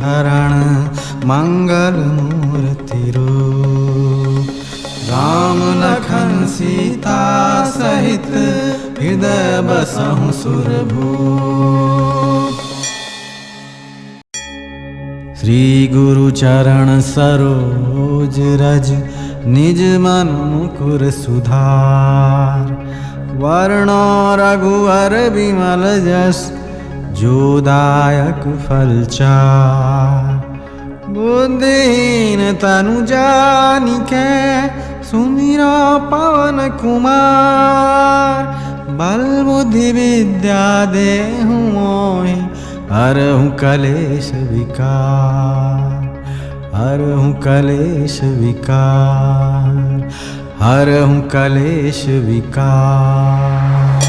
हरण मंगल मूर्ति रूप। राम लखन सीता सहित हृदय बसहु सुरभूप। श्री गुरु चरण सरोज रज निज मन मुकुर सुधार। वर्णो रघुवर विमल जस जो दायक फल चार। बुद्धिहीन तनु जानिके सुमिरो पवन कुमार। बल बुद्धि विद्या देहु मोहि हरहु कलेश विकार। हरहु कलेश विकार। हरहु कलेश विकार।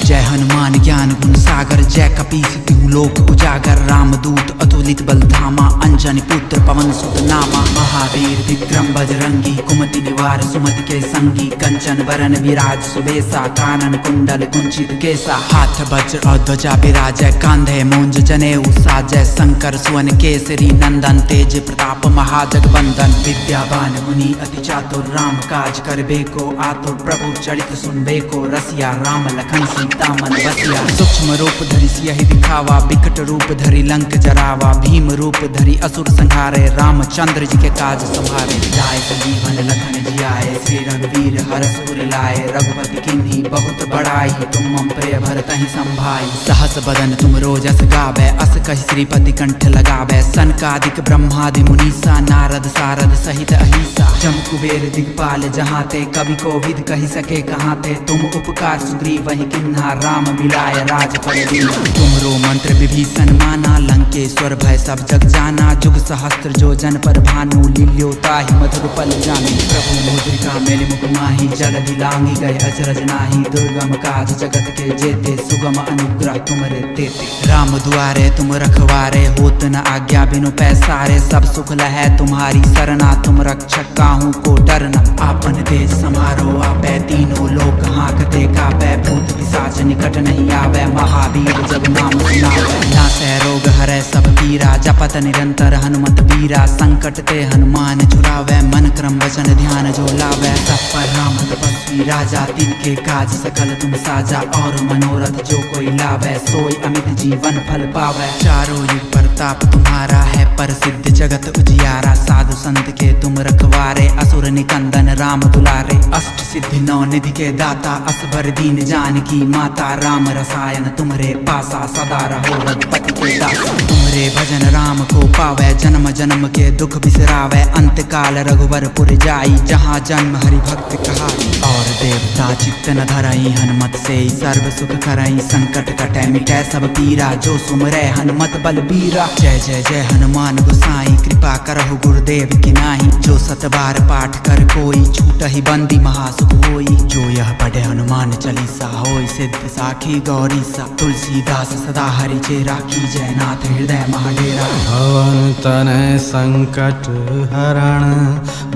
जय हनुमान ज्ञान गुण सागर जय कपीस तिहु लोक उजागर। रामदूत अतुलित बल धामा अंजनी पुत्र पवन सुत नामा। महावीर विक्रम बजरंगी कुमति निवार सुमति के संगी। कंचन बरन विराज सुबेसा कानन कुंडल कुंचित केसा। हाथ वज्र और ध्वजा विराजय कांधे मूंज जनेऊ साजय। शंकर सुवन केसरी नंदन तेज प्रताप महाजगवंदन। विद्यावान मुनि अति चातुर राम काज करबे को आतुर। प्रभु चरित सुनबे को रसिया राम लखन सीता मन बसिया। सूक्ष्म रूप धरि सियहि दिखावा विकट रूप धरि लंक जरावा। भीम रूप धरि असुर संहारे रामचंद्र जी के काज संभारे। लाए जीवन लखन जियाए श्री रघुवीर हरष उर लाए। रघुपति किन्ही बहुत बड़ाई तुम मम प्रिय भरतहि संभाई। सहस बदन तुम रोजस गावे अस कहि श्रीपति कंठ लगावे। सनकादिक ब्रह्मादि मुनीसा नारद सारद सहित अहिसा। जम कुबेर दिगपाल जहाँ ते कवि को विद कहि सके कहाँ ते। तुम उपकार सुग्रीव वही किन्हा राम मिलाय राज पर दीना। तुम्हरो मंत्र विभीषण माना लंकेश्वर भय सब जग जाना। जुग सहस्त्र जो जन पर भानु लील्यो ताहि मधुर पल जानी। प्रभु मुद्रिका मेलि मुख माही जल दिलांगी गए अचरज नाही। दुर्गम काज जगत के जेते सुगम अनुग्रह तुमरे तेते। राम दुआरे तुम रखवारे होत न आज्ञा बिनु पैसारे। सब सुख लहै तुम्हारी सरना तुम रक्षक काहू को डरना। आपन देश समारो आपै तीनों लोक हाँकते कापै। भूत पिशाच निकट नहीं आवे महावीर जब नाम सुनावे। नासै रोग हरै सब पीरा जपत निरंतर हनुमत बीरा। संकट ते हनुमान छुड़ावे मन क्रम वचन ध्यान जो लावे। सब पर राम तपस्वी राजा तिनके काज सकल तुम साजा। और मनोरथ जो कोई लावे सोई अमित जीवन फल पावे। चारों युग प्रताप तुम्हारा है प्रसिद्ध जगत उजियारा। साधु संत के तुम रखवारे असुर निकंदन राम दुलारे। अष्ट सिद्धि नौ निधि के दाता असबर दीन जानकी माता। राम रसायन तुम्हारे पासा सदा रहो रघुपति के दासा। तुम्हारे भजन राम को पावे जन्म जन्म के दुख बिसरावे। अंत काल रघुवरपुर जाई जहाँ जन्म हरि भक्त कहाई। और देवता चित्त न धरई हनुमत से सर्व सुख करई। संकट कटै मिटै सब पीरा जो सुमरै हनुमत बलबीरा। जय जय जय हनुमान गोसाई कृपा करहु गुरुदेव की नाही। जो सत बार पाठ कर कोई छूटहि बंदी महासुख सुख होई। जो यह पढ़े हनुमान चालीसा होई सिद्ध साखी गौरी सा। तुलसीदास सदा हरि चेरा की जय नाथ हृदय महाडेरा। पवन तनय संकट हरण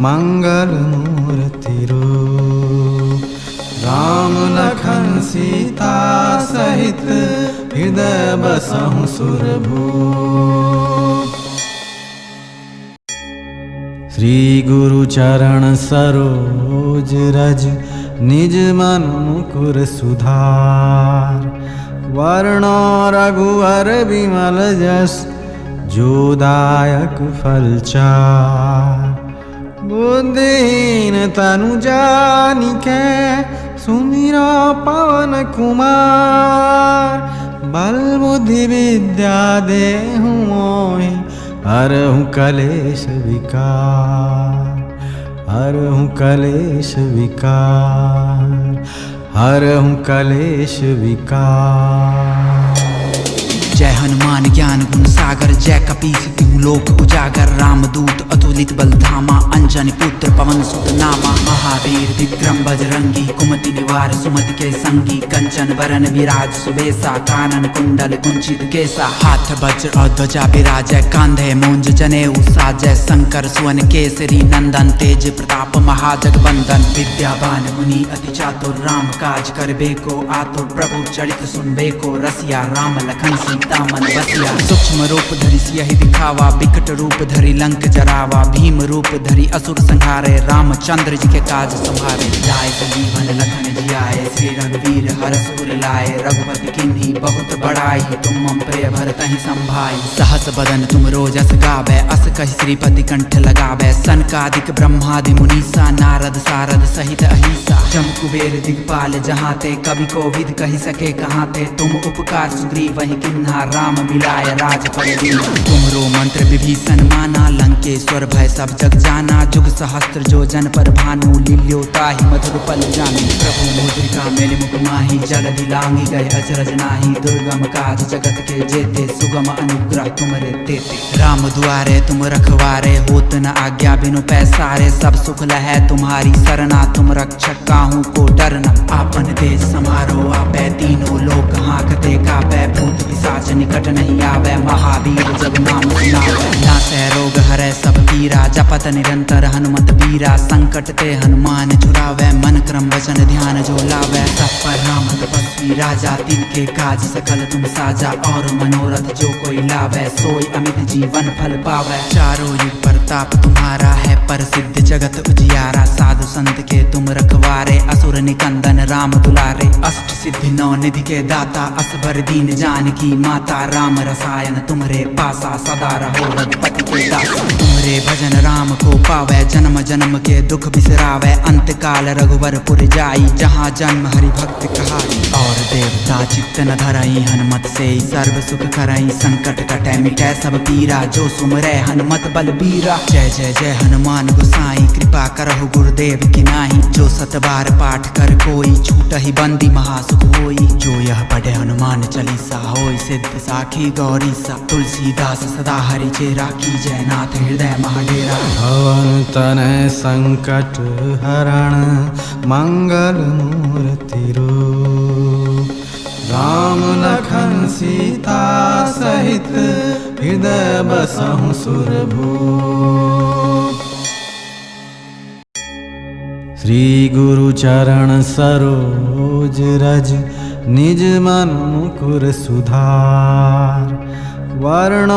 मंगल मूर्ति रूप। राम लखन सीता सहित हृदय बसहु सुरभूप। श्री गुरु चरण सरोज रज निज मन मुकुर सुधार। वर्ण रघुवर विमल जस जो दायक फल चार। बुद्धिहीन तनु जानिके सुमिरा पवन कुमार। बल बुद्धि विद्या देहु मोहि हरहु कलेश विकार। हरहु कलेश विकार। हरहु कलेश विकार। जय हनुमान ज्ञान गुण सागर जय कपीस तिहु लोक उजागर। रामदूत अतुलित बल धामा अंजनी पुत्र पवन सुत नामा। महावीर विक्रम बजरंगी कुमति निवार सुमति के संगी। कंचन बरन विराज सुबेसा कानन कुंडल कुंचित केसा। हाथ वज्र और ध्वजा विराजय कांधे मूंज जनेऊ साजय। शंकर सुवन केसरी नंदन तेज प्रताप महाजगवंदन। विद्यावान मुनि अति चातुर राम काज करबे को आतुर। प्रभु चरित सुनबे को रसिया राम लखन सीता मन बसिया। सूक्ष्म रूप धरि सियहि दिखावा बिकट रूप धरि लंक जरावा। भीम रूप धरि असुर संहारे रामचंद्र जी के काज संभारे। लाए संजीवन लखन जियाए श्री रघुवीर हरष उर लाए। रघुपति किन्ही बहुत बड़ाई तुम मम प्रिय भरतहि संभाई। सहस बदन तुम रोजस गावे अस कहि श्रीपति कंठ लगावे। सनकादिक ब्रह्मादि मुनीसा नारद सारद सहित अहिसा। जम कुबेर दिगपाल जहाँ ते कवि को विद कहि सके कहाँ ते। तुम उपकार सुग्रीव वही किन्हा राम मिलाय राजपद दीना। तुमरो मंत्र विभीषण माना लंकेश्वर भय सब जग जाना। जुग सहस्त्र जो जन पर भानु लील्यो ताहि मधुर पल जानी। प्रभु मुद्रिका मेलि मुख माहि जलधि लांघि गए अचरज नाही। दुर्गम काज जगत के जेते सुगम अनुग्रह तुमरे तेते। राम दुआरे तुम रखवारे होत न आज्ञा बिनु पैसारे। सब सुख लहै तुम्हारी सरना तुम रक्षक काहू को डरना। आपन देश समारो आपै तीनों लोक हाँकते कापै। भूत पिशाच निकट नहीं आवे महावीर जब नाम सुनावे। नासै रोग हरै सब पीरा जपत निरंतर हनुमत बीरा। संकट ते हनुमान छुड़ावे मन क्रम वचन ध्यान जो लावे। सब पर राम तपस्वी राजा तिनके काज सकल तुम साजा। और मनोरथ जो कोई लावे सोई अमित जीवन फल पावे। चारों युग प्रताप तुम्हारा है प्रसिद्ध जगत उजियारा। साधु संत के तुम रखवारे असुर निकंदन राम दुलारे। अष्ट सिद्धि नौ निधि के दाता असबर दीन जानकी माता। राम रसायन तुमरे पासा सदा रहो रघुपति के दासा। तुमरे भजन राम को पावे जन्म जन्म के दुख बिसरावे। अंत काल रघुवर पुर जाई जहाँ जन्म हरि भक्त कहाई। और देवता चित्त न धरई हनुमत से सर्व सुख करई। संकट कटै मिटै सब पीरा जो सुमरै हनुमत बल बीरा। जय जय जय हनुमान गोसाई कृपा करहु गुरुदेव की नाही। जो सत बार पाठ कर कोई छूटहि बंदी महासुख होई। जो यह पढ़े हनुमान चालीसा होई सिद्ध साखी गौरी सा। तुलसीदास सदा हरि चेरा की जय नाथ हृदय महाडेरा। पवन तनय संकट हरण मंगल मूर्ति रूप। राम लखन सीता सहित हृदय बसहु सुरभूप। श्री गुरु चरण सरोज रज निज मन मुकुर सुधार। वर्ण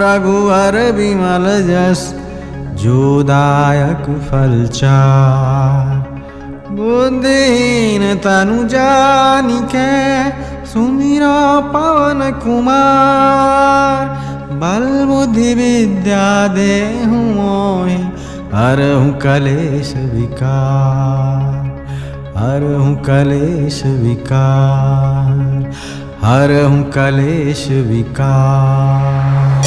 रघुवर विमल जस जो दायक फल चार। बुद्धिहीन तनु जानिके सुमिरा पवन कुमार। बल बुद्धि विद्या देहु मोहि हरहु कलेश विकार। हरहु कलेश विकार। हरहु कलेश विकार।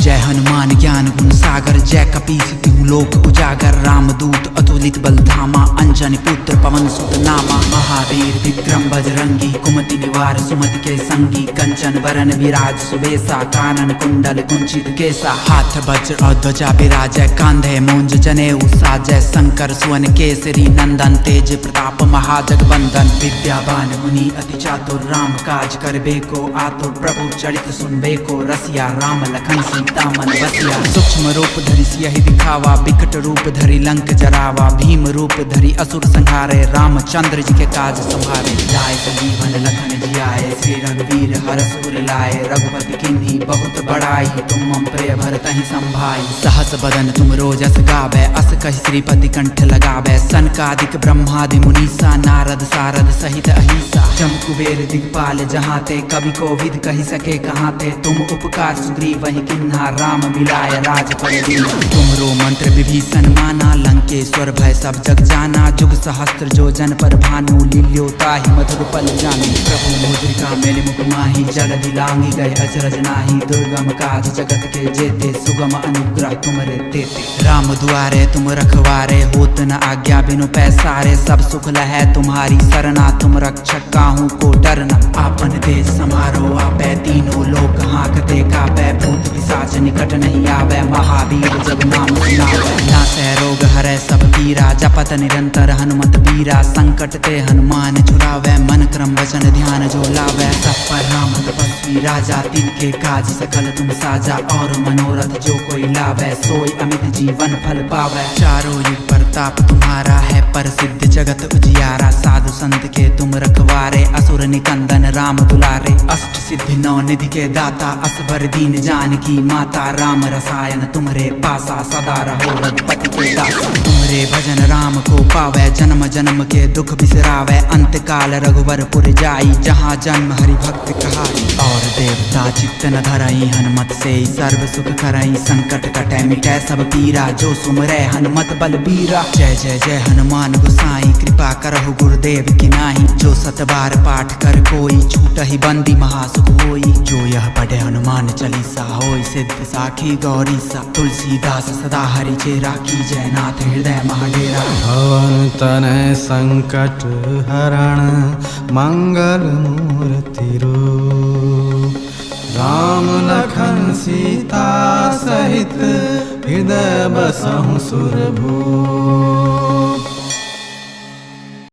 जय हनुमान ज्ञान गुण सागर जय कपीस तिहु लोक उजागर। राम रामदूत अतुलित बल धामा अंजनी पुत्र पवन सुत नामा महावीर विक्रम बजरंगी कुमति निवार सुमति के संगी कंचन वरन विराज सुबेसा कानन कुंडल कुंचित केसा हाथ वज्र और ध्वजा विराजय कांधे मूंज जनेऊ साजय शंकर सुवन केसरी नंदन तेज प्रताप महाजगवंदन विद्यावान मुनि अति चातुर राम काज करबे को आतुर प्रभु चरित सुनबे को रसिया राम लखन सीता मन बसिया सूक्ष्म रूप धरि सियहि दिखावा विकट रूप धरि लंक जरावा भीम रूप धरि असुर संहारे रामचंद्र जी के काज संभारे लाए संजीवन लखन जियाए श्री रघुवीर हरष उर लाए रघुपति किन्हीं बहुत बड़ाई तुम मम प्रिय भरतहि संभाई सहस बदन तुम रोजस गावे अस कहि श्रीपति कंठ लगावे सनकादिक ब्रह्मादि मुनीसा नारद सारद सहित अहिसा जम कुबेर दिगपाल जहाँ ते कवि कोविद कहि सके कहाँ ते तुम उपकार सुग्रीव वही किन्हा राम मिलाय राज पर तुमरो मंत्र विभीषण माना लंकेश्वर भय सब जग जाना जुग सहस्त्र जो जन पर भानु लील्योताहि मधुर पल जानी प्रभु मुद्रिका मेलि मुख माही जल दिलांगी गए अचरज नाही दुर्गम काज जगत के जेते सुगम अनुग्रह तुमरे तेते राम दुआरे तुम रखवारे होत न आज्ञा बिनु पैसारे सब सुख लहै तुम्हारी सरना तुम रक्षक काहू को डरना आपन देश समारो आपै तीनों लोक हाँकते कापै भूत पिशाच निकट नहीं आवे महावीर जब नाम सुनावे नासै रोग हरै सब पीरा जपत निरंतर हनुमत बीरा संकट ते हनुमान छुड़ावे मन क्रम वचन ध्यान जो लावे सब पर राम तपस्वी राजा तिनके काज सकल तुम साजा और मनोरथ जो कोई लावे सोई अमित जीवन फल पावे चारों युग प्रताप तुम्हारा है प्रसिद्ध जगत उजियारा साधु संत के तुम रखवारे असुर निकंदन राम दुलारे अष्ट सिद्धि नौ निधि के दाता असबर दीन जानकी माता राम रसायन तुम्हारे पासा सदा रहो रघुपति के दासा तुम्हारे भजन राम को पावे जन्म जन्म के दुख बिसरावे अंत काल रघुवरपुर जाई जहाँ जन्म हरि भक्त कहाई और देवता चित्त न धरई हनुमत से सर्व सुख करई संकट कटै मिटै सब पीरा जो सुमरै हनुमत बलबीरा जय जय जय हनुमान गोसाई कृपा करहु गुरुदेव की नाही जो सत बार पाठ कर कोई छूटहि बंदी महासुख होई जो यह पढ़े हनुमान चालीसा होई सिद्ध साखी गौरी सा तुलसीदास सदा हरि चेरा की जय नाथ हृदय महाडेरा भवन तनय संकट हरण मंगल मूर्ति रूप राम लखन सीता सहित हृदय बसहु सुरभूप